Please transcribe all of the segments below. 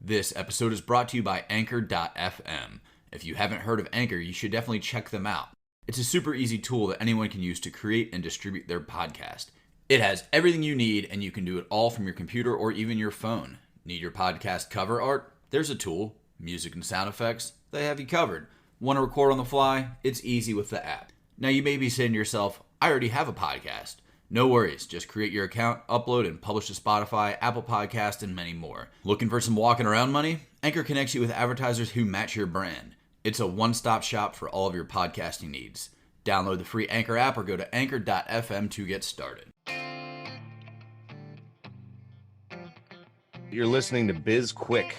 This episode is brought to you by Anchor.fm. If you haven't heard of Anchor, you should definitely check them out. It's a super easy tool that anyone can use to create and distribute their podcast. It has everything you need, and you can do it all from your computer or even your phone. Need your podcast cover art? There's a tool. Music and sound effects? They have you covered. Want to record on the fly? It's easy with the app. Now you may be saying to yourself, I already have a podcast. No worries, just create your account, upload, and publish to Spotify, Apple Podcasts, and many more. Looking for some walking around money? Anchor connects you with advertisers who match your brand. It's a one-stop shop for all of your podcasting needs. Download the free Anchor app or go to Anchor.fm to get started. You're listening to Biz Quick.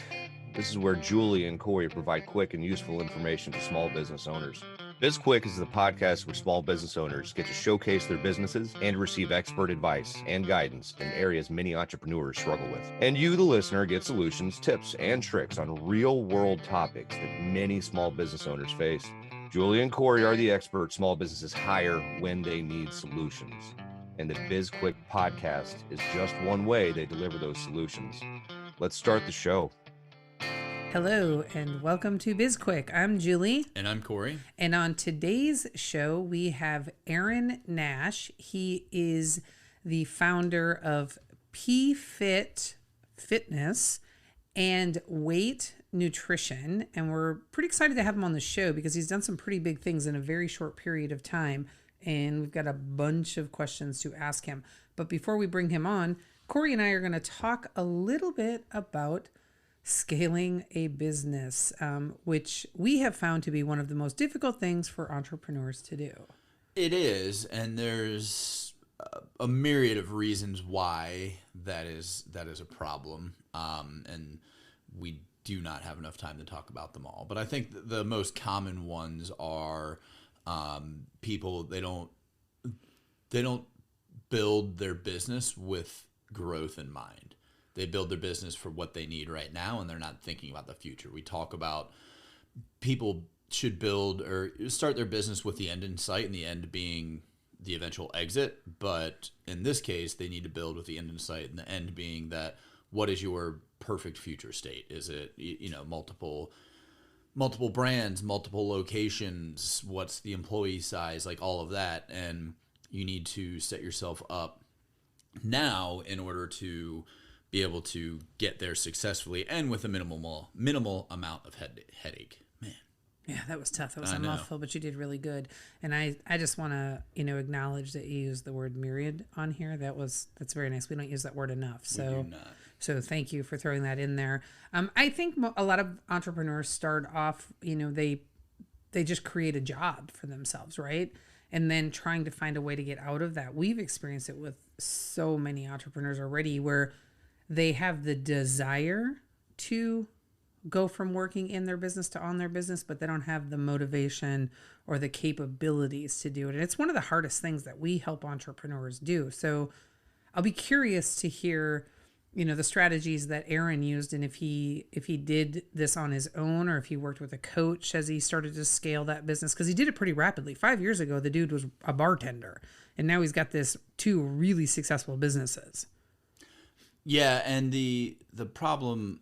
This is where Julie and Corey provide quick and useful information to small business owners. Biz Quick is the podcast where small business owners get to showcase their businesses and receive expert advice and guidance in areas many entrepreneurs struggle with. And you, the listener, get solutions, tips, and tricks on real-world topics that many small business owners face. Julie and Corey are the experts small businesses hire when they need solutions. And the Biz Quick podcast is just one way they deliver those solutions. Let's start the show. Hello and welcome to BizQuick. I'm Julie. And I'm Corey. And on today's show, we have Aaron Nash. He is the founder of PFit Fitness and WAYT Nutrition. And we're pretty excited to have him on the show because he's done some pretty big things in a very short period of time. And we've got a bunch of questions to ask him. But before we bring him on, Corey and I are going to talk a little bit about scaling a business, which we have found to be one of the most difficult things for entrepreneurs to do. It is, and there's a myriad of reasons why that is a problem, and we do not have enough time to talk about them all. But I think the most common ones are people they don't build their business with growth in mind. They build their business for what they need right now, and they're not thinking about the future. We talk about people should build or start their business with the end in sight, and the end being the eventual exit. But in this case, they need to build with the end in sight, and the end being that what is your perfect future state? Is it, multiple brands, multiple locations? What's the employee size? Like all of that, and you need to set yourself up now in order to be able to get there successfully and with a minimal amount of headache. Man. Yeah, that was tough. That was a mouthful, but you did really good. And I just want to, acknowledge that you used the word myriad on here. That's very nice. We don't use that word enough. We do not. So thank you for throwing that in there. I think a lot of entrepreneurs start off, they just create a job for themselves, right? And then trying to find a way to get out of that. We've experienced it with so many entrepreneurs already where they have the desire to go from working in their business to on their business, but they don't have the motivation or the capabilities to do it. And it's one of the hardest things that we help entrepreneurs do. So I'll be curious to hear, the strategies that Aaron used and if he did this on his own or if he worked with a coach as he started to scale that business, because he did it pretty rapidly. 5 years ago, the dude was a bartender, and now he's got two really successful businesses. Yeah, and the problem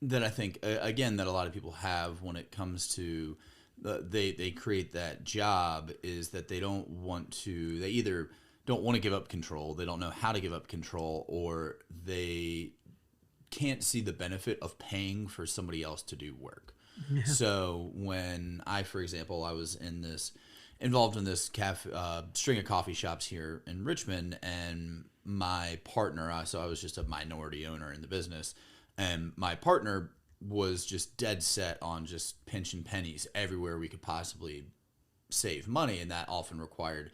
that I think, again, that a lot of people have when it comes to they create that job is that they either don't want to give up control, they don't know how to give up control, or they can't see the benefit of paying for somebody else to do work. Yeah. So when for example, I was involved in this string of coffee shops here in Richmond, and my partner, so I was just a minority owner in the business, and my partner was just dead set on just pinching pennies everywhere we could possibly save money, and that often required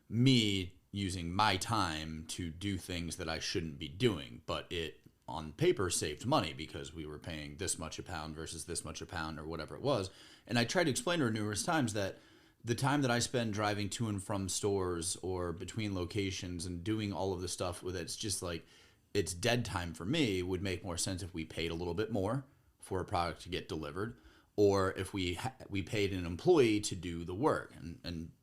me using my time to do things that I shouldn't be doing, but it on paper saved money because we were paying this much a pound versus this much a pound or whatever it was. And I tried to explain to her numerous times that the time that I spend driving to and from stores or between locations and doing all of the stuff with it's just like it's dead time for me would make more sense if we paid a little bit more for a product to get delivered, or if we paid an employee to do the work.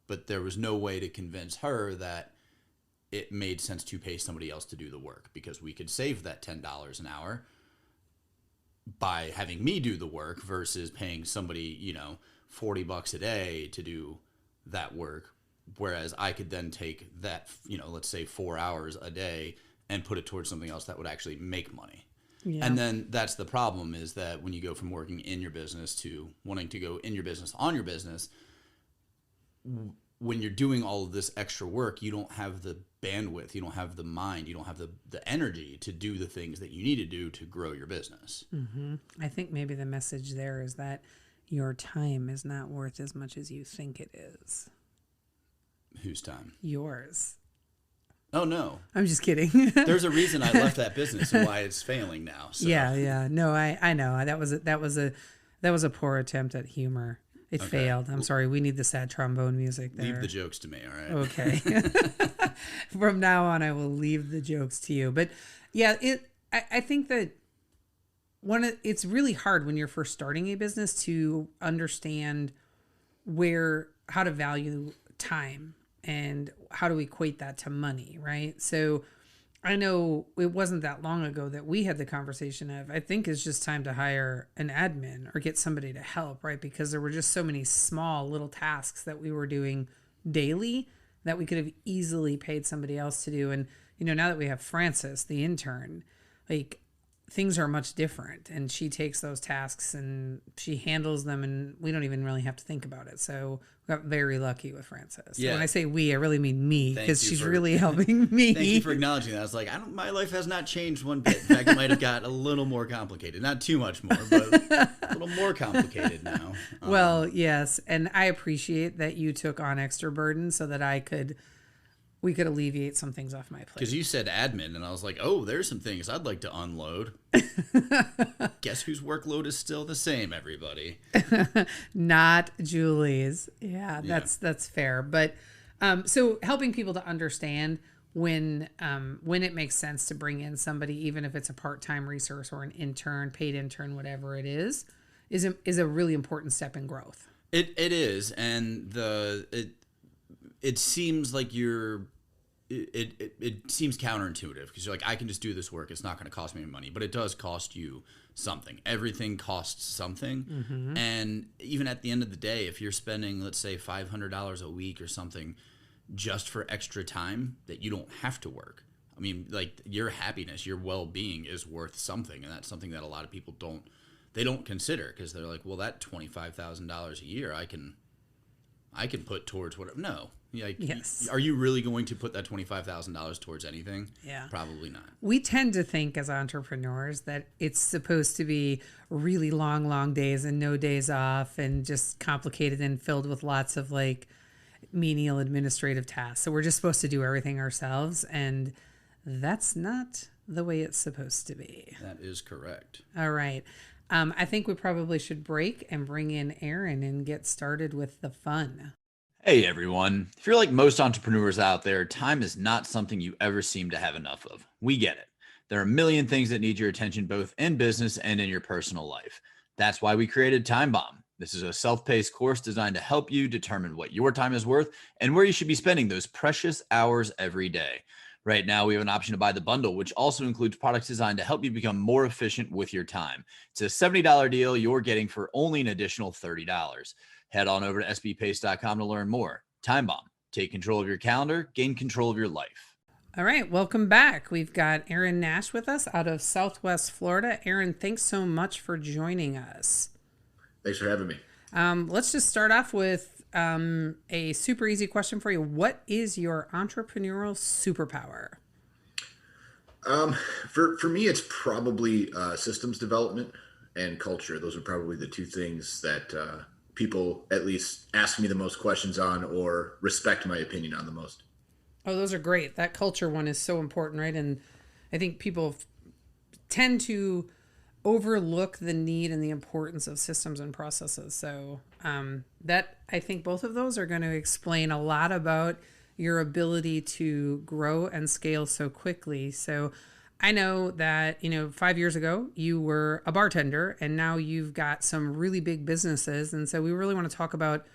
But there was no way to convince her that it made sense to pay somebody else to do the work because we could save that $10 an hour by having me do the work versus paying somebody, $40 a day to do that work. Whereas I could then take that, let's say 4 hours a day and put it towards something else that would actually make money. Yeah. And then that's the problem, is that when you go from working in your business to wanting to go in your business on your business, when you're doing all of this extra work, you don't have the bandwidth, you don't have the mind, you don't have the energy to do the things that you need to do to grow your business. Mm-hmm. I think maybe the message there is that your time is not worth as much as you think it is. Whose time? Yours. Oh, no. I'm just kidding. There's a reason I left that business and why it's failing now. So. Yeah. No, I know. That was a poor attempt at humor. It failed. I'm sorry. We need the sad trombone music there. Leave the jokes to me, all right? Okay. From now on, I will leave the jokes to you. But yeah, I think that it's really hard when you're first starting a business to understand how to value time and how to equate that to money, right? So I know it wasn't that long ago that we had the conversation of, I think it's just time to hire an admin or get somebody to help, right? Because there were just so many small little tasks that we were doing daily that we could have easily paid somebody else to do. And, now that we have Frances, the intern, like, things are much different, and she takes those tasks and she handles them, and we don't even really have to think about it. So we got very lucky with Frances. Yeah. When I say we, I really mean me, because she's really helping me. Thank you for acknowledging that. I was like, my life has not changed one bit. In fact, it might have got a little more complicated. Not too much more, but a little more complicated now. Well, yes. And I appreciate that you took on extra burden so that we could alleviate some things off my plate. Because you said admin, and I was like, oh, there's some things I'd like to unload. Guess whose workload is still the same, everybody? Not Julie's. Yeah, that's fair. But so helping people to understand when it makes sense to bring in somebody, even if it's a part-time resource or an intern, paid intern, whatever it is a really important step in growth. It is, and it seems like it seems counterintuitive, because you're like, I can just do this work, it's not going to cost me any money, but it does cost you something. Everything costs something. Mm-hmm. And even at the end of the day, if you're spending, let's say, $500 a week or something just for extra time that you don't have to work, I mean, like, your happiness, your well-being is worth something, and that's something that a lot of people don't consider, because they're like, well, that $25,000 a year I can put towards whatever. No. Like, yes. Are you really going to put that $25,000 towards anything? Yeah. Probably not. We tend to think as entrepreneurs that it's supposed to be really long days and no days off, and just complicated and filled with lots of like menial administrative tasks. So we're just supposed to do everything ourselves, and that's not the way it's supposed to be. That is correct. All right. I think we probably should break and bring in Aaron and get started with the fun. Hey everyone. If you're like most entrepreneurs out there, time is not something you ever seem to have enough of. We get it. There are a million things that need your attention, both in business and in your personal life. That's why we created Time Bomb. This is a self-paced course designed to help you determine what your time is worth and where you should be spending those precious hours every day. Right now, we have an option to buy the bundle, which also includes products designed to help you become more efficient with your time. It's a $70 deal you're getting for only an additional $30. Head on over to sbpace.com to learn more. Time Bomb. Take control of your calendar, gain control of your life. All right, welcome back. We've got Aaron Nash with us out of Southwest Florida. Aaron, thanks so much for joining us. Thanks for having me. Let's just start off with a super easy question for you. What is your entrepreneurial superpower? For me, it's probably systems development and culture. Those are probably the two things that people at least ask me the most questions on or respect my opinion on the most. Oh, those are great. That culture one is so important, right? And I think people tend to overlook the need and the importance of systems and processes. So I think both of those are going to explain a lot about your ability to grow and scale so quickly. So I know that, 5 years ago you were a bartender, and now you've got some really big businesses. And so we really want to talk about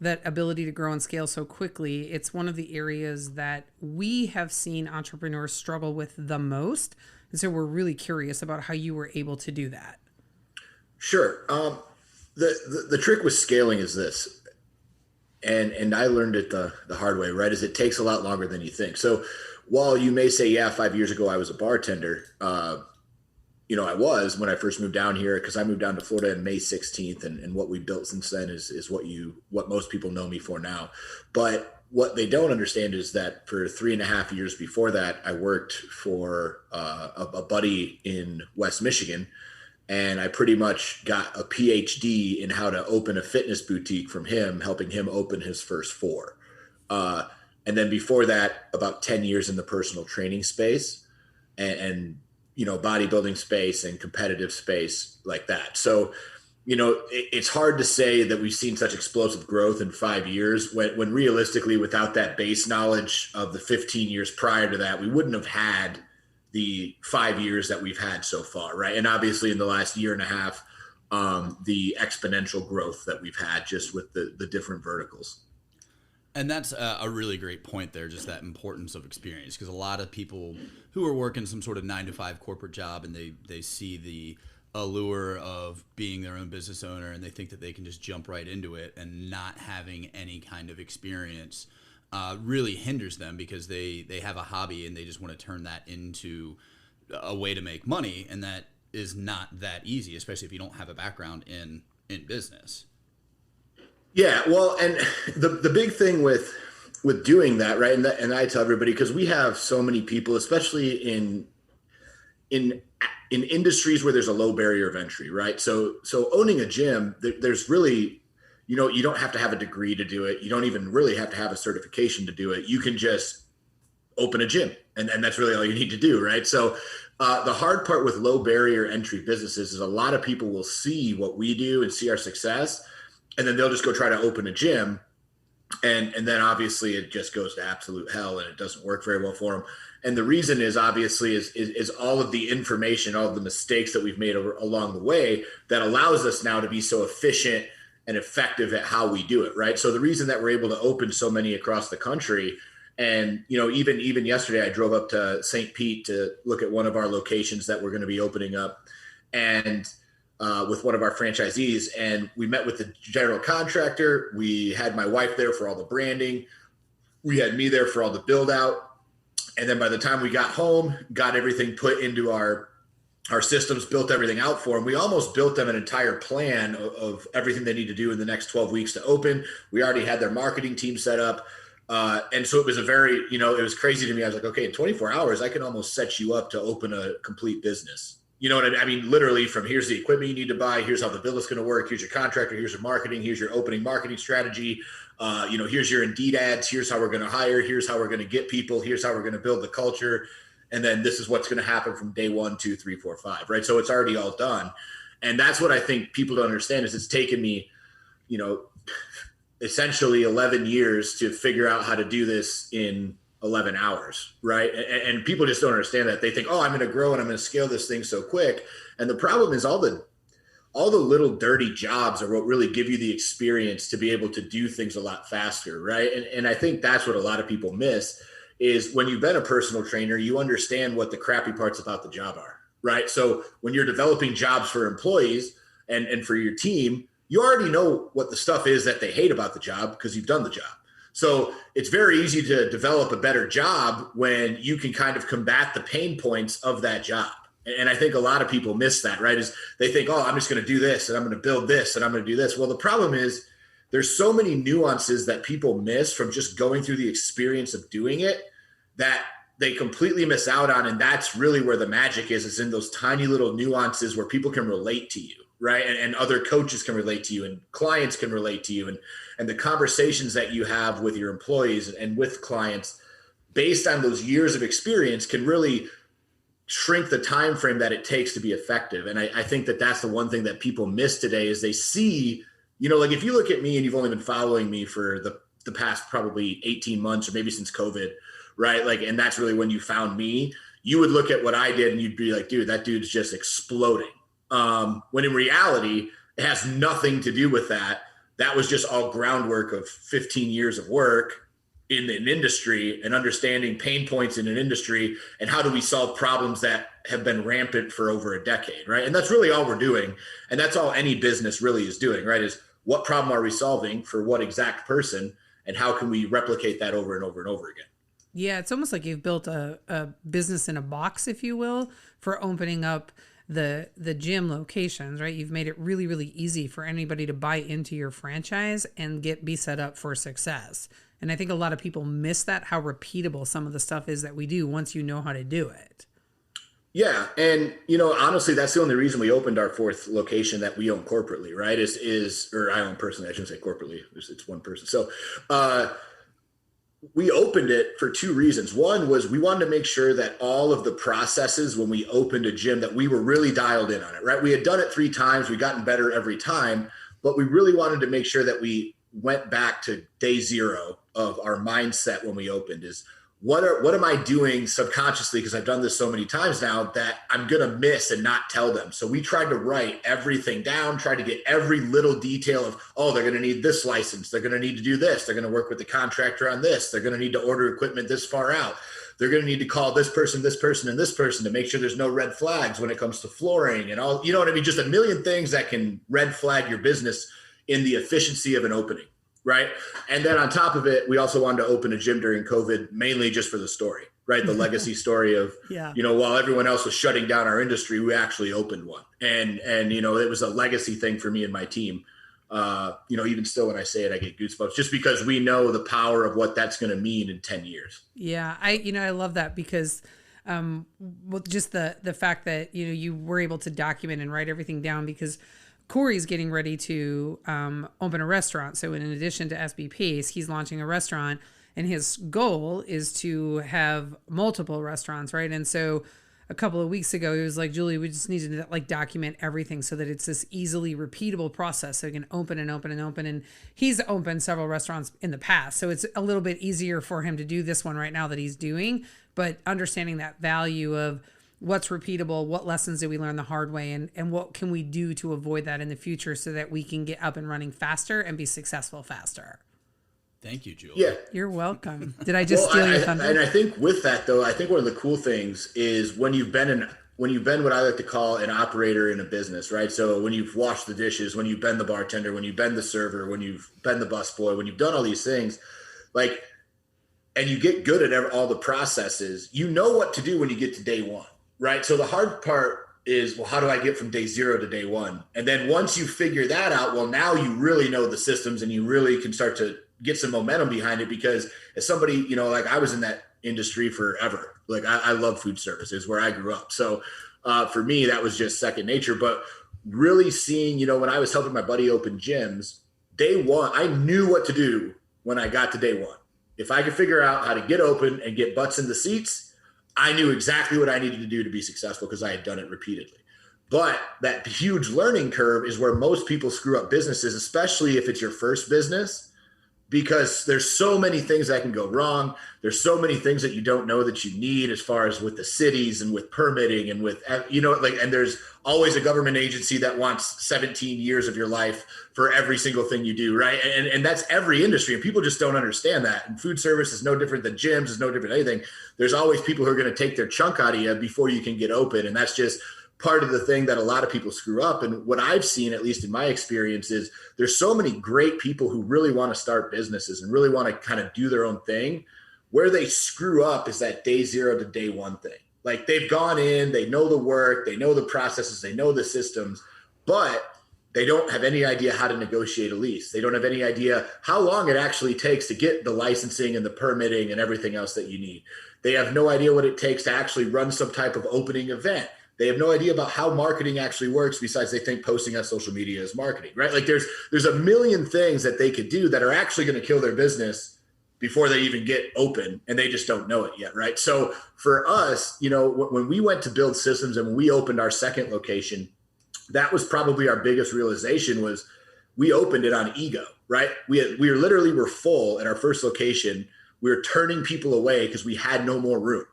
that ability to grow and scale so quickly. It's one of the areas that we have seen entrepreneurs struggle with the most. And so we're really curious about how you were able to do that. Sure. The trick with scaling is this, and I learned it the hard way, right? Is it takes a lot longer than you think. So while you may say, yeah, 5 years ago I was a bartender, I was when I first moved down here, because I moved down to Florida on May 16th, and what we built since then is what most people know me for now. But what they don't understand is that for 3.5 years before that, I worked for a buddy in West Michigan, and I pretty much got a PhD in how to open a fitness boutique from him, helping him open his first 4. And then before that, about 10 years in the personal training space and bodybuilding space and competitive space like that. So, it's hard to say that we've seen such explosive growth in 5 years when realistically, without that base knowledge of the 15 years prior to that, we wouldn't have had the 5 years that we've had so far, right? And obviously in the last year and a half, the exponential growth that we've had just with the different verticals. And that's a really great point there, just that importance of experience, because a lot of people who are working some sort of 9-to-5 corporate job and they see the allure of being their own business owner and they think that they can just jump right into it, and not having any kind of experience really hinders them, because they have a hobby and they just want to turn that into a way to make money, and that is not that easy, especially if you don't have a background in business. Yeah, well, and the big thing with doing that, right? And I tell everybody, because we have so many people, especially in industries where there's a low barrier of entry, right? So owning a gym, there's really, you don't have to have a degree to do it. You don't even really have to have a certification to do it. You can just open a gym, and that's really all you need to do, right? So the hard part with low barrier entry businesses is a lot of people will see what we do and see our success, and then they'll just go try to open a gym. And then obviously it just goes to absolute hell, and it doesn't work very well for them. And the reason is obviously is all of the information, all of the mistakes that we've made along the way that allows us now to be so efficient and effective at how we do it, right? So the reason that we're able to open so many across the country, and even yesterday I drove up to St. Pete to look at one of our locations that we're going to be opening up, and with one of our franchisees, and we met with the general contractor. We had my wife there for all the branding. We had me there for all the build out. And then by the time we got home, got everything put into our systems, built everything out for them. We almost built them an entire plan of everything they need to do in the next 12 weeks to open. We already had their marketing team set up. And so it was it was crazy to me. I was like, okay, in 24 hours, I can almost set you up to open a complete business. You know what I mean? I mean, literally from here's the equipment you need to buy. Here's how the bill is going to work. Here's your contractor. Here's your marketing. Here's your opening marketing strategy. Here's your Indeed ads. Here's how we're going to hire. Here's how we're going to get people. Here's how we're going to build the culture. And then this is what's going to happen from day 1, 2, 3, 4, 5, right? So it's already all done. And that's what I think people don't understand is it's taken me, essentially 11 years to figure out how to do this in 11 hours, right? And people just don't understand that. They think, oh, I'm going to grow and I'm going to scale this thing so quick. And the problem is all the little dirty jobs are what really give you the experience to be able to do things a lot faster, right? And I think that's what a lot of people miss is when you've been a personal trainer, you understand what the crappy parts about the job are, right? So when you're developing jobs for employees and for your team, you already know what the stuff is that they hate about the job because you've done the job. So it's very easy to develop a better job when you can kind of combat the pain points of that job. And I think a lot of people miss that, right? Is they think, oh, I'm just going to do this and I'm going to build this and I'm going to do this. Well, the problem is there's so many nuances that people miss from just going through the experience of doing it that they completely miss out on. And that's really where the magic is in those tiny little nuances where people can relate to you, right? And other coaches can relate to you and clients can relate to you. And the conversations that you have with your employees and with clients based on those years of experience can really shrink the time frame that it takes to be effective. And I think that that's the one thing that people miss today is they see, like if you look at me and you've only been following me for the past probably 18 months or maybe since COVID, right? Like, and that's really when you found me, you would look at what I did and you'd be like, dude, that dude's just exploding. When in reality, it has nothing to do with that. That was just all groundwork of 15 years of work in an industry and understanding pain points in an industry and how do we solve problems that have been rampant for over a decade, right? And that's really all we're doing. And that's all any business really is doing, right? Is what problem are we solving for what exact person, and how can we replicate that over and over and over again? Yeah, it's almost like you've built a business in a box, if you will, for opening up the gym locations, right? You've made it really, really easy for anybody to buy into your franchise and be set up for success. And I think a lot of people miss that, how repeatable some of the stuff is that we do once you know how to do it. Yeah. And, honestly, that's the only reason we opened our fourth location that we own corporately, right? Or I own personally, I shouldn't say corporately, it's one person. So, we opened it for two reasons. One was we wanted to make sure that all of the processes when we opened a gym, that we were really dialed in on it, right? We had done it 3 times. We'd gotten better every time, but we really wanted to make sure that we went back to day zero of our mindset when we opened is what am I doing subconsciously? Because I've done this so many times now that I'm going to miss and not tell them. So we tried to write everything down, tried to get every little detail of, they're going to need this license. They're going to need to do this. They're going to work with the contractor on this. They're going to need to order equipment this far out. They're going to need to call this person, and this person to make sure there's no red flags when it comes to flooring and all, you know what I mean? Just a million things that can red flag your business in the efficiency of an opening. Right. And then on top of it, we also wanted to open a gym during COVID, mainly just for the story, right? The legacy story of, while everyone else was shutting down our industry, we actually opened one. And it was a legacy thing for me and my team. Even still, when I say it, I get goosebumps just because we know the power of what that's going to mean in 10 years. Yeah. I love that because, just the fact that, you were able to document and write everything down because Corey's getting ready to open a restaurant. So in addition to SB Pace, he's launching a restaurant and his goal is to have multiple restaurants, right? And so a couple of weeks ago, he was like, Julie, we just need to document everything so that it's this easily repeatable process so you can open and open and open. And he's opened several restaurants in the past. So it's a little bit easier for him to do this one right now that he's doing, but understanding that value of what's repeatable, what lessons did we learn the hard way, and what can we do to avoid that in the future so that we can get up and running faster and be successful faster. Thank you, Julie. Yeah. You're welcome. Did I just steal your thunder? And I think with that, though, I think one of the cool things is when you've been what I like to call an operator in a business, right? So when you've washed the dishes, when you've been the bartender, when you've been the server, when you've been the busboy, when you've done all these things, and you get good at all the processes, you know what to do when you get to day one. Right. So the hard part is, well, how do I get from day 0 to day 1? And then once you figure that out, well, now you really know the systems and you really can start to get some momentum behind it because as somebody, I was in that industry forever. I love food service. It's where I grew up. So for me, that was just second nature. But really seeing, when I was helping my buddy open gyms, day 1, I knew what to do when I got to day 1. If I could figure out how to get open and get butts in the seats, I knew exactly what I needed to do to be successful because I had done it repeatedly. But that huge learning curve is where most people screw up businesses, especially if it's your first business, because there's so many things that can go wrong. There's so many things that you don't know that you need as far as with the cities and with permitting and with, and there's always a government agency that wants 17 years of your life for every single thing you do, right? And that's every industry, and people just don't understand that. And food service is no different than gyms, is no different than anything. There's always people who are going to take their chunk out of you before you can get open, and that's just part of the thing that a lot of people screw up. And what I've seen, at least in my experience, is there's so many great people who really want to start businesses and really want to kind of do their own thing. Where they screw up is that day 0 to day 1 thing. They've gone in, they know the work, they know the processes, they know the systems, but they don't have any idea how to negotiate a lease. They don't have any idea how long it actually takes to get the licensing and the permitting and everything else that you need. They have no idea what it takes to actually run some type of opening event. They have no idea about how marketing actually works besides they think posting on social media is marketing, right? There's a million things that they could do that are actually going to kill their business before they even get open, and they just don't know it yet, right? So for us, when we went to build systems and when we opened our second location, that was probably our biggest realization was we opened it on ego, right? We were full at our first location. We were turning people away because we had no more room.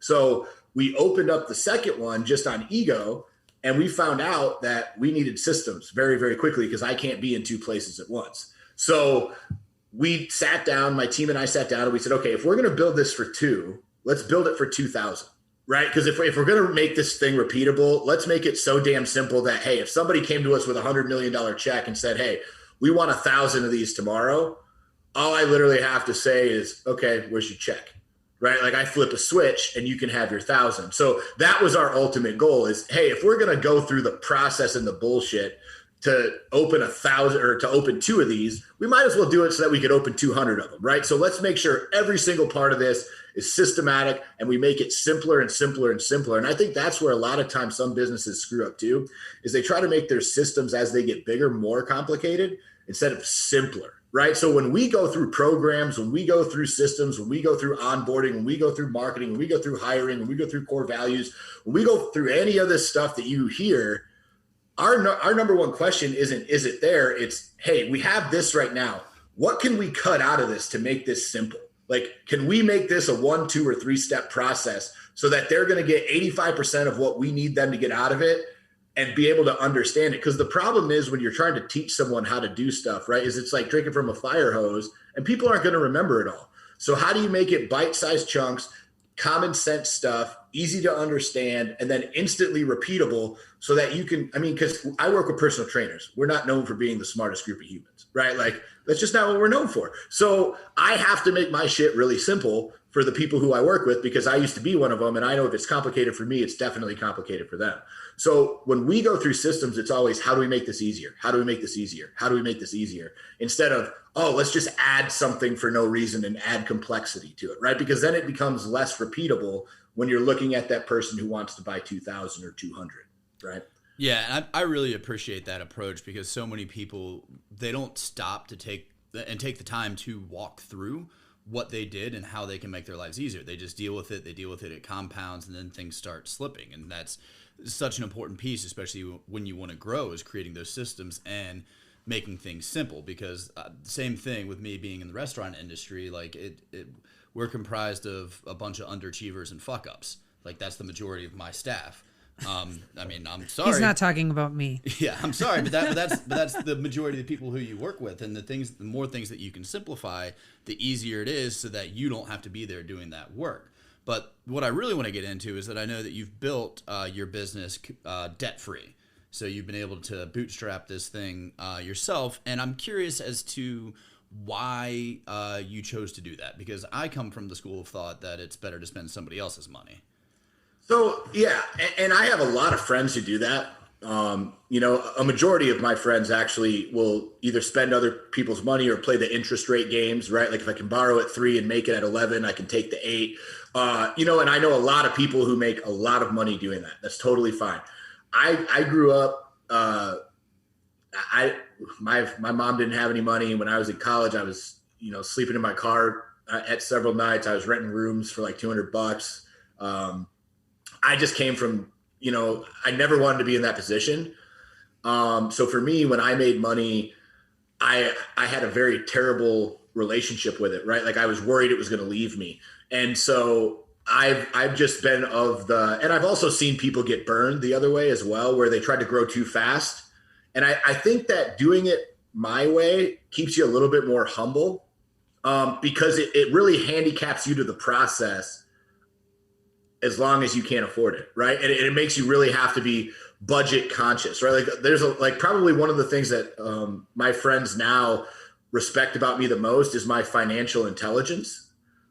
So we opened up the second one just on ego, and we found out that we needed systems very, very quickly because I can't be in 2 places at once. So we sat down, my team and I sat down, and we said, okay, if we're going to build this for 2, let's build it for 2,000. Right? Because if we're going to make this thing repeatable, let's make it so damn simple that, hey, if somebody came to us with $100 million check and said, hey, we want 1,000 of these tomorrow, all I literally have to say is, okay, where's your check? Right? Like I flip a switch and you can have your 1,000. So that was our ultimate goal is, hey, if we're going to go through the process and the bullshit to open 1,000 or to open 2 of these, we might as well do it so that we could open 200 of them, right? So let's make sure every single part of this is systematic and we make it simpler and simpler and simpler. And I think that's where a lot of times some businesses screw up too, is they try to make their systems as they get bigger more complicated instead of simpler, right? So when we go through programs, when we go through systems, when we go through onboarding, when we go through marketing, when we go through hiring, when we go through core values, when we go through any of this stuff that you hear, our number one question isn't, is it there? It's, hey, we have this right now. What can we cut out of this to make this simple? Like, can we make this a 1, 2, or 3 step process so that they're going to get 85% of what we need them to get out of it and be able to understand it? Because the problem is when you're trying to teach someone how to do stuff, right, is it's like drinking from a fire hose and people aren't going to remember it all. So how do you make it bite-sized chunks, common sense stuff, easy to understand, and then instantly repeatable so that you can, I mean, because I work with personal trainers. We're not known for being the smartest group of humans, right? Like, that's just not what we're known for. So I have to make my shit really simple for the people who I work with because I used to be one of them. And I know if it's complicated for me, it's definitely complicated for them. So when we go through systems, it's always, how do we make this easier? How do we make this easier? How do we make this easier? Instead of, oh, let's just add something for no reason and add complexity to it, right? Because then it becomes less repeatable when you're looking at that person who wants to buy 2,000 or 200, right? Yeah, and I really appreciate that approach because so many people, they don't stop to take the time to walk through what they did and how they can make their lives easier. They just deal with it. They deal with it. It compounds, and then things start slipping. And that's such an important piece, especially when you want to grow, is creating those systems and making things simple. Because same thing with me being in the restaurant industry, like we're comprised of a bunch of underachievers and fuck ups. Like that's the majority of my staff. I mean, I'm sorry. He's not talking about me. Yeah, I'm sorry, but that's the majority of the people who you work with, and the more things that you can simplify, the easier it is, so that you don't have to be there doing that work. But what I really want to get into is that I know that you've built your business debt free, so you've been able to bootstrap this thing yourself, and I'm curious as to why you chose to do that, because I come from the school of thought that it's better to spend somebody else's money. So, yeah, and I have a lot of friends who do that. You know, a majority of my friends actually will either spend other people's money or play the interest rate games, right? Like if I can borrow at 3 and make it at 11, I can take the 8. You know, and I know a lot of people who make a lot of money doing that. That's totally fine. I grew up, my mom didn't have any money. When I was in college, I was, you know, sleeping in my car at several nights. I was renting rooms for like $200. I just came from, you know, I never wanted to be in that position. So for me, when I made money, I had a very terrible relationship with it, right? Like I was worried it was going to leave me. And so I've just been and I've also seen people get burned the other way as well, where they tried to grow too fast. And I think that doing it my way keeps you a little bit more humble because it really handicaps you to the process as long as you can't afford it, right? And it makes you really have to be budget conscious, right? Like there's probably one of the things that my friends now respect about me the most is my financial intelligence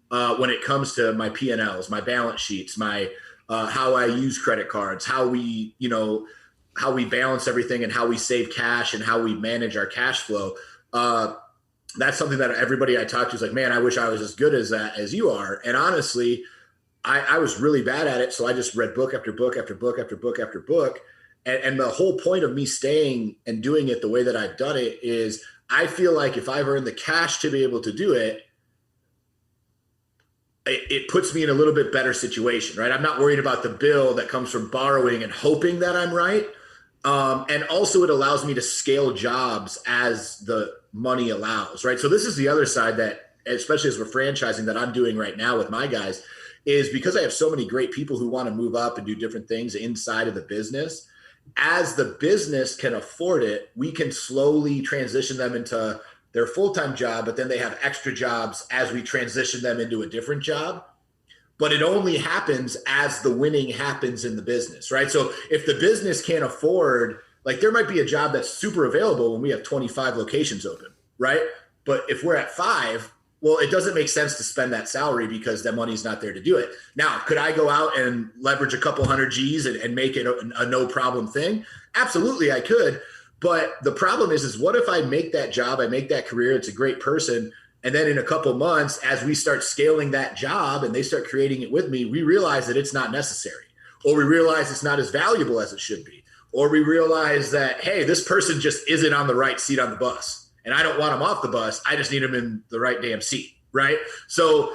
when it comes to my P&Ls, my balance sheets, my how I use credit cards, how we balance everything and how we save cash and how we manage our cash flow. That's something that everybody I talk to is like, man, I wish I was as good as that as you are. And honestly, I was really bad at it. So I just read book after book after book after book after book. And the whole point of me staying and doing it the way that I've done it is I feel like if I've earned the cash to be able to do it, it puts me in a little bit better situation, right? I'm not worried about the bill that comes from borrowing and hoping that I'm right. And also it allows me to scale jobs as the money allows, right? So this is the other side that, especially as we're franchising, that I'm doing right now with my guys, is because I have so many great people who want to move up and do different things inside of the business. As the business can afford it, we can slowly transition them into their full-time job, but then they have extra jobs as we transition them into a different job. But it only happens as the winning happens in the business, right? So if the business can't afford, like there might be a job that's super available when we have 25 locations open, right? But if we're at 5, well, it doesn't make sense to spend that salary because that money's not there to do it. Now, could I go out and leverage a couple hundred G's and make it a no problem thing? Absolutely, I could. But the problem is what if I make that job, I make that career, it's a great person, and then in a couple months, as we start scaling that job and they start creating it with me, we realize that it's not necessary, or we realize it's not as valuable as it should be, or we realize that, hey, this person just isn't on the right seat on the bus, and I don't want them off the bus. I just need them in the right damn seat, right? So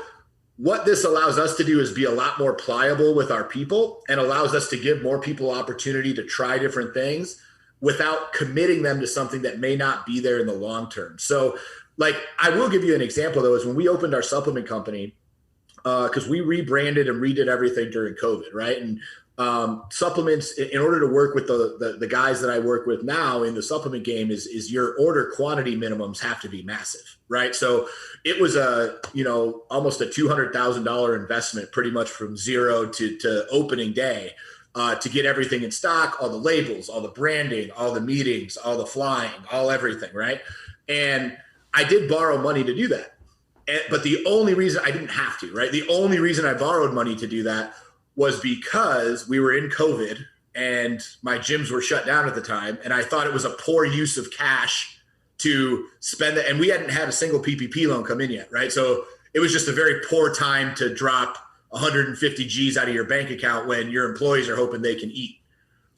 what this allows us to do is be a lot more pliable with our people and allows us to give more people opportunity to try different things without committing them to something that may not be there in the long term. So like, I will give you an example though, is when we opened our supplement company, because we rebranded and redid everything during COVID, right? And supplements, in order to work with the guys that I work with now in the supplement game, is your order quantity minimums have to be massive, right? So it was almost a $200,000 investment pretty much from zero to opening day. To get everything in stock, all the labels, all the branding, all the meetings, all the flying, all everything, right? And I did borrow money to do that. But the only reason I didn't have to, right? The only reason I borrowed money to do that was because we were in COVID and my gyms were shut down at the time. And I thought it was a poor use of cash to spend it. And we hadn't had a single PPP loan come in yet, right? So it was just a very poor time to drop 150 G's out of your bank account when your employees are hoping they can eat,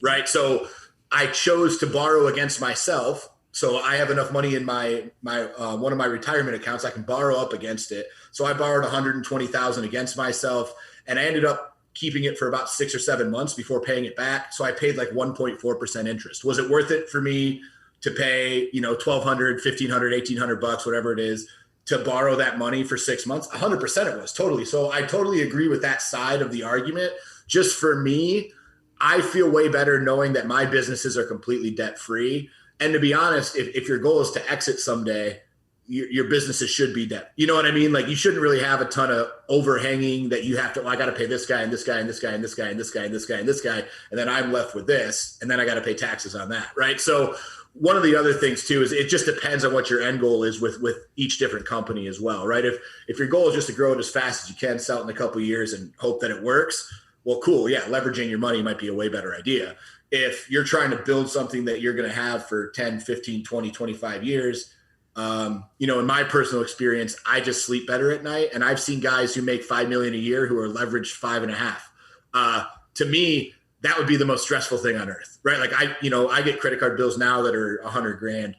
right? So I chose to borrow against myself. So I have enough money in my one of my retirement accounts, I can borrow up against it. So I borrowed 120,000 against myself, and I ended up keeping it for about 6 or 7 months before paying it back. So I paid like 1.4% interest. Was it worth it for me to pay, $1,200, $1,500, $1,800, whatever it is, to borrow that money for 6 months? 100% it was, totally. So I totally agree with that side of the argument. Just for me, I feel way better knowing that my businesses are completely debt free. And to be honest, if your goal is to exit someday, your businesses should be debt. You know what I mean? Like, you shouldn't really have a ton of overhanging that you have to, I got to pay this guy and this guy and this guy and this guy and this guy and this guy and this guy. And then I'm left with this. And then I got to pay taxes on that. Right. So one of the other things too, is it just depends on what your end goal is with each different company as well. Right. If your goal is just to grow it as fast as you can, sell it in a couple of years and hope that it works, well, cool. Yeah. Leveraging your money might be a way better idea. If you're trying to build something that you're going to have for 10, 15, 20, 25 years, in my personal experience, I just sleep better at night. And I've seen guys who make 5 million a year who are leveraged 5.5. To me, that would be the most stressful thing on earth, right? Like I get credit card bills now that are $100,000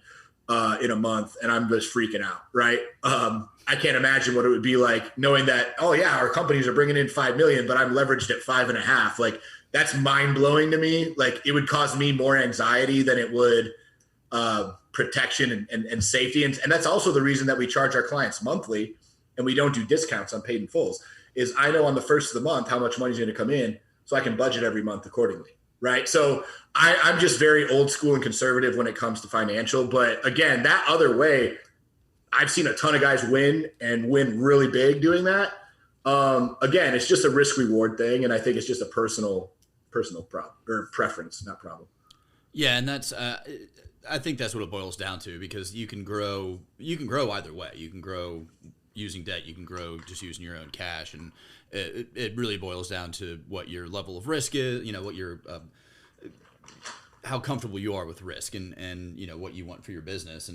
in a month, and I'm just freaking out, right? I can't imagine what it would be like knowing that, oh yeah, our companies are bringing in 5 million, but I'm leveraged at 5.5. Like, that's mind blowing to me. Like, it would cause me more anxiety than it would protection and safety. And that's also the reason that we charge our clients monthly and we don't do discounts on paid in fulls, is I know on the first of the month how much money is going to come in, so I can budget every month accordingly. Right. So I'm just very old school and conservative when it comes to financial. But again, that other way, I've seen a ton of guys win really big doing that. Again, it's just a risk reward thing. And I think it's just a personal problem or preference, not problem. Yeah. And that's, I think that's what it boils down to, because you can grow either way. You can grow using debt, you can grow just using your own cash. And it really boils down to what your level of risk is, what your, how comfortable you are with risk and what you want for your business.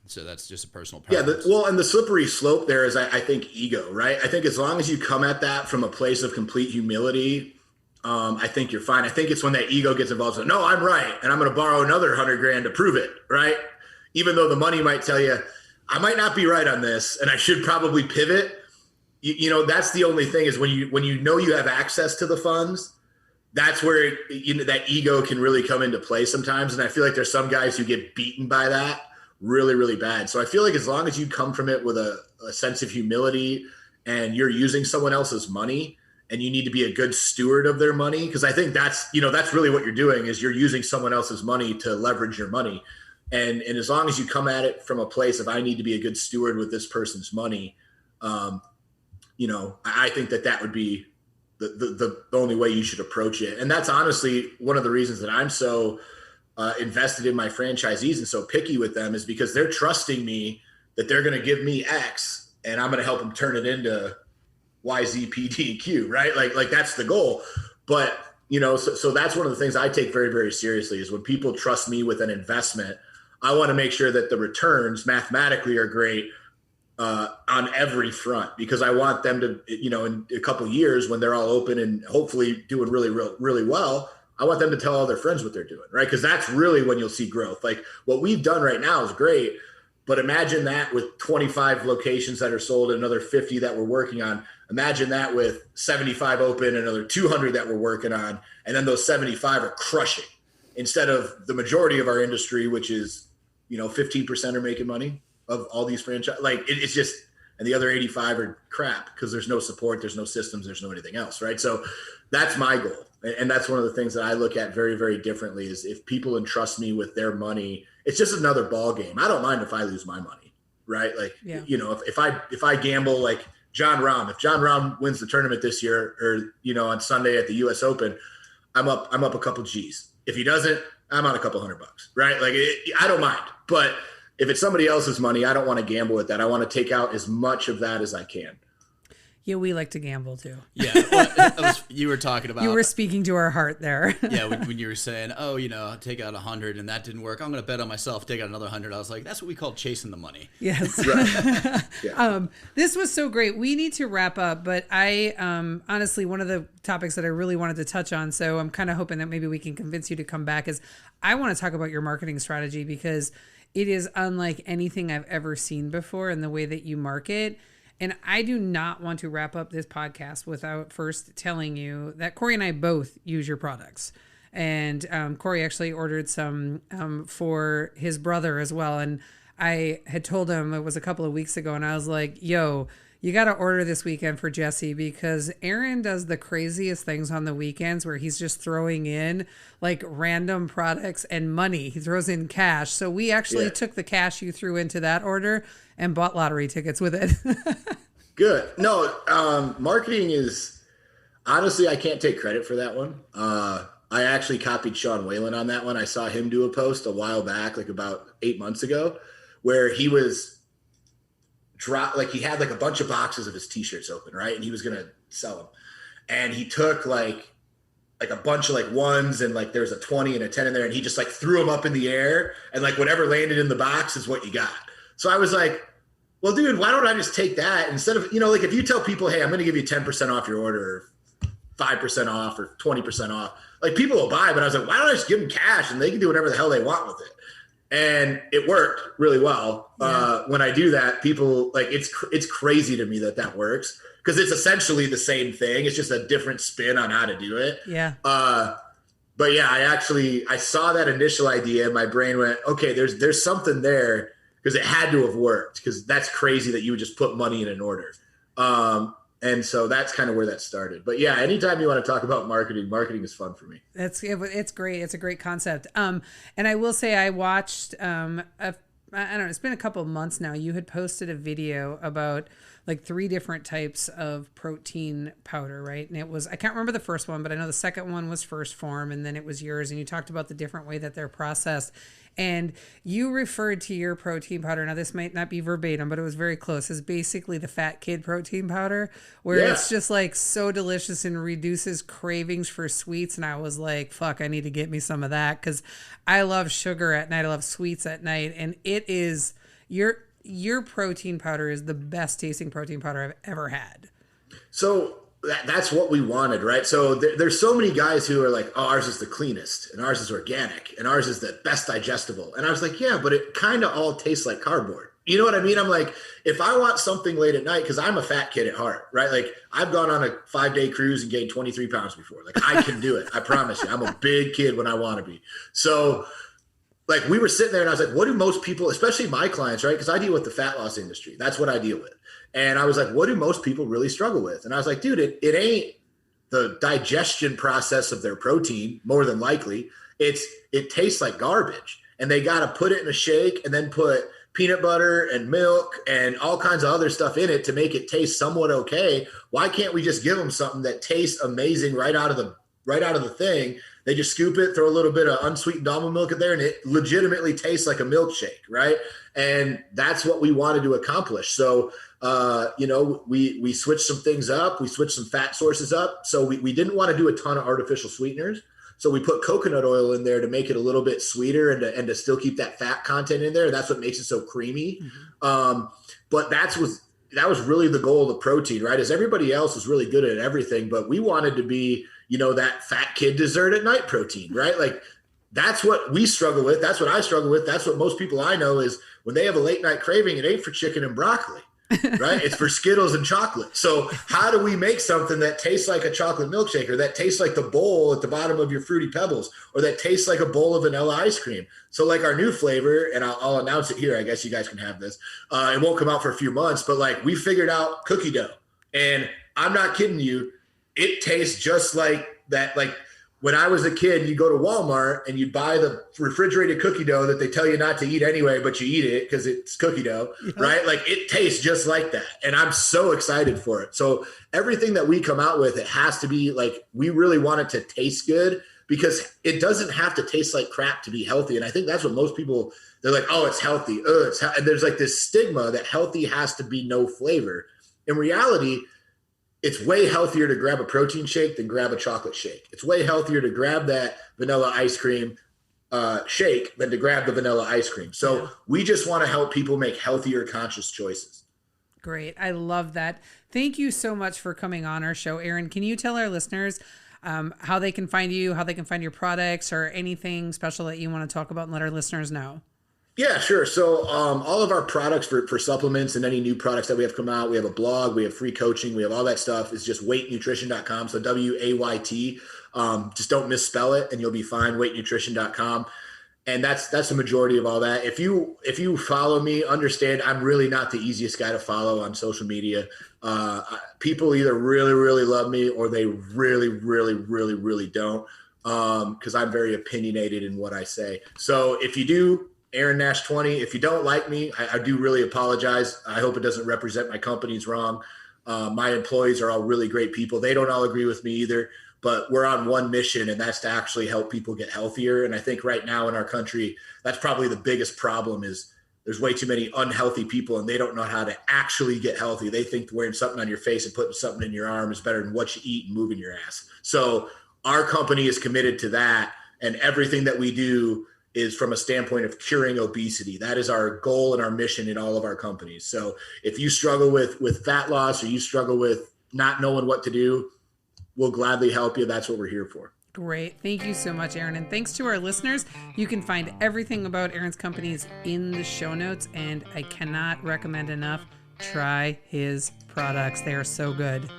So that's just a personal preference. Yeah. And the slippery slope there is, I think, ego, right? I think as long as you come at that from a place of complete humility, I think you're fine. I think it's when that ego gets involved. So, no, I'm right. And I'm going to borrow another $100,000 to prove it. Right. Even though the money might tell you, I might not be right on this and I should probably pivot. That's the only thing, is when you have access to the funds, that's where that ego can really come into play sometimes. And I feel like there's some guys who get beaten by that really, really bad. So I feel like as long as you come from it with a sense of humility and you're using someone else's money, and you need to be a good steward of their money, because I think that's really what you're doing, is you're using someone else's money to leverage your money. And as long as you come at it from a place of, I need to be a good steward with this person's money, you know, I think that would be the only way you should approach it. And that's honestly one of the reasons that I'm so invested in my franchisees and so picky with them, is because they're trusting me that they're going to give me X and I'm going to help them turn it into YZPDQ, right? Like that's the goal. But, you know, so that's one of the things I take very, very seriously, is when people trust me with an investment, I want to make sure that the returns mathematically are great on every front, because I want them to, you know, in a couple of years when they're all open and hopefully doing really well, I want them to tell all their friends what they're doing, right? Because that's really when you'll see growth. Like what we've done right now is great, but imagine that with 25 locations that are sold and another 50 that we're working on. Imagine that with 75 open and another 200 that we're working on, and then those 75 are crushing, instead of the majority of our industry, which is, you know, 15% are making money of all these franchise. Like it's just, and the other 85 are crap because there's no support, there's no systems, there's no anything else, right? So that's my goal. And that's one of the things that I look at very, very differently, is if people entrust me with their money, it's just another ball game. I don't mind if I lose my money, right? Like, you know, if I gamble like John Rahm, if John Rahm wins the tournament this year, or, you know, on Sunday at the US Open, I'm up a couple G's. If he doesn't, I'm on a couple $100, right? Like I don't mind, but if it's somebody else's money, I don't want to gamble with that. I want to take out as much of that as I can. Yeah, we like to gamble too. Yeah, well, you were talking about. You were speaking to our heart there. Yeah, when you were saying, oh, you know, take out 100 and that didn't work, I'm going to bet on myself, take out another 100. I was like, that's what we call chasing the money. Yes. Right. Yeah. This was so great. We need to wrap up, but I honestly, one of the topics that I really wanted to touch on, so I'm kind of hoping that maybe we can convince you to come back, is I want to talk about your marketing strategy, because it is unlike anything I've ever seen before in the way that you market. And I do not want to wrap up this podcast without first telling you that Corey and I both use your products. And Corey actually ordered some for his brother as well. And I had told him, it was a couple of weeks ago, and I was like, yo, you got to order this weekend for Jesse, because Aaron does the craziest things on the weekends where he's just throwing in like random products and money. He throws in cash. So we actually took the cash you threw into that order and bought lottery tickets with it. Good. No, marketing is, honestly, I can't take credit for that one. I actually copied Sean Whalen on that one. I saw him do a post a while back, like about 8 months ago, where he was he had like a bunch of boxes of his t-shirts open, right? And he was going to sell them. And he took like a bunch of like ones, and like there's a 20 and a 10 in there, and he just like threw them up in the air, and like whatever landed in the box is what you got. So I was like, well, dude, why don't I just take that instead of, you know, like if you tell people, hey, I'm going to give you 10% off your order, or 5% off, or 20% off, like people will buy. But I was like, why don't I just give them cash and they can do whatever the hell they want with it? And it worked really well. When I do that, people like, it's crazy to me that works, because it's essentially the same thing. It's just a different spin on how to do it. Yeah. But yeah, I saw that initial idea and my brain went, okay, there's something there, because it had to have worked, because that's crazy that you would just put money in an order. And so that's kind of where that started. But yeah, anytime you want to talk about marketing is fun for me. It's great. It's a great concept. And I will say I watched, I don't know, it's been a couple of months now. You had posted a video about like 3 different types of protein powder, right? And it was, I can't remember the first one, but I know the second one was First Form, and then it was yours. And you talked about the different way that they're processed. And you referred to your protein powder. Now, this might not be verbatim, but it was very close. It's basically the fat kid protein powder, where it's just like so delicious and reduces cravings for sweets. And I was like, fuck, I need to get me some of that, because I love sugar at night. I love sweets at night. And it is, your protein powder is the best tasting protein powder I've ever had. So that's what we wanted, right? So there's so many guys who are like, oh, ours is the cleanest, and ours is organic, and ours is the best digestible. And I was like, yeah, but it kind of all tastes like cardboard. You know what I mean? I'm like, if I want something late at night, because I'm a fat kid at heart, right? Like I've gone on a 5-day cruise and gained 23 pounds before. Like I can do it. I promise you. I'm a big kid when I want to be. So like we were sitting there and I was like, what do most people, especially my clients, right? Because I deal with the fat loss industry. That's what I deal with. And I was like, what do most people really struggle with? And I was like, dude, it ain't the digestion process of their protein, more than likely. It tastes like garbage. and they got to put it in a shake and then put peanut butter and milk and all kinds of other stuff in it to make it taste somewhat okay. Why can't we just give them something that tastes amazing right out of the thing? They just scoop it, throw a little bit of unsweetened almond milk in there, and it legitimately tastes like a milkshake, right? And that's what we wanted to accomplish. So, we switched some things up. We switched some fat sources up. So we didn't want to do a ton of artificial sweeteners. So we put coconut oil in there to make it a little bit sweeter and to still keep that fat content in there. That's what makes it so creamy. But that was really the goal of the protein, right? As everybody else is really good at everything, but we wanted to be, that fat kid dessert at night protein, right? Like that's what we struggle with. That's what I struggle with. That's what most people I know is when they have a late night craving, it ain't for chicken and broccoli, right? It's for Skittles and chocolate. So how do we make something that tastes like a chocolate milkshake, or that tastes like the bowl at the bottom of your Fruity Pebbles, or that tastes like a bowl of vanilla ice cream? So like our new flavor, and I'll announce it here. I guess you guys can have this. It won't come out for a few months, but like we figured out cookie dough, and I'm not kidding you. It tastes just like that. Like when I was a kid, you go to Walmart and you buy the refrigerated cookie dough that they tell you not to eat anyway, but you eat it because it's cookie dough, right? Like it tastes just like that. And I'm so excited for it. So everything that we come out with, it has to be like, we really want it to taste good, because it doesn't have to taste like crap to be healthy. And I think that's what most people, they're like, oh, it's healthy. And there's like this stigma that healthy has to be no flavor. In reality, it's way healthier to grab a protein shake than grab a chocolate shake. It's way healthier to grab that vanilla ice cream shake than to grab the vanilla ice cream. So we just want to help people make healthier, conscious choices. Great. I love that. Thank you so much for coming on our show, Aaron. Can you tell our listeners how they can find you, how they can find your products, or anything special that you want to talk about and let our listeners know? Yeah, sure. So all of our products for supplements and any new products that we have come out, we have a blog, we have free coaching, we have all that stuff. It's just WAYTnutrition.com. So WAYT. Just don't misspell it and you'll be fine. WAYTnutrition.com. And that's the majority of all that. If you follow me, understand I'm really not the easiest guy to follow on social media. People either really, really love me or they really, really, really, really don't, because I'm very opinionated in what I say. So if you do, Aaron Nash 20. If you don't like me, I do really apologize. I hope it doesn't represent my company's wrong. My employees are all really great people. They don't all agree with me either, but we're on one mission, and that's to actually help people get healthier. And I think right now in our country, that's probably the biggest problem is there's way too many unhealthy people, and they don't know how to actually get healthy. They think wearing something on your face and putting something in your arm is better than what you eat and moving your ass. So our company is committed to that, and everything that we do is from a standpoint of curing obesity. That is our goal and our mission in all of our companies. So if you struggle with fat loss, or you struggle with not knowing what to do, we'll gladly help you. That's what we're here for. Great. Thank you so much, Aaron. And thanks to our listeners. You can find everything about Aaron's companies in the show notes. And I cannot recommend enough, try his products. They are so good.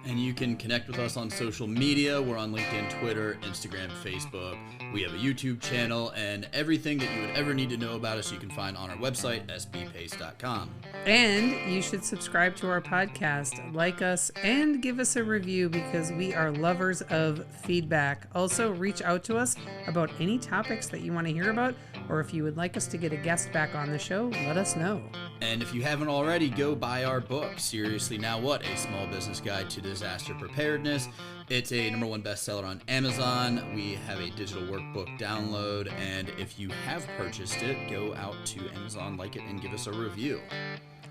And you can connect with us on social media. We're on LinkedIn, Twitter, Instagram, Facebook. We have a YouTube channel, and everything that you would ever need to know about us you can find on our website, sbpace.com. And you should subscribe to our podcast, like us, and give us a review, because we are lovers of feedback. Also, reach out to us about any topics that you want to hear about, or if you would like us to get a guest back on the show, let us know. And if you haven't already, go buy our book, Seriously Now What? A Small Business Guide to Disaster Preparedness. It's a #1 bestseller on Amazon. We have a digital workbook download, and if you have purchased it, go out to Amazon, like it, and give us a review.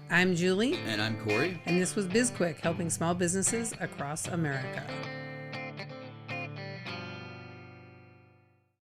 I'm Julie. And I'm Corey. And this was BizQuick, helping small businesses across America.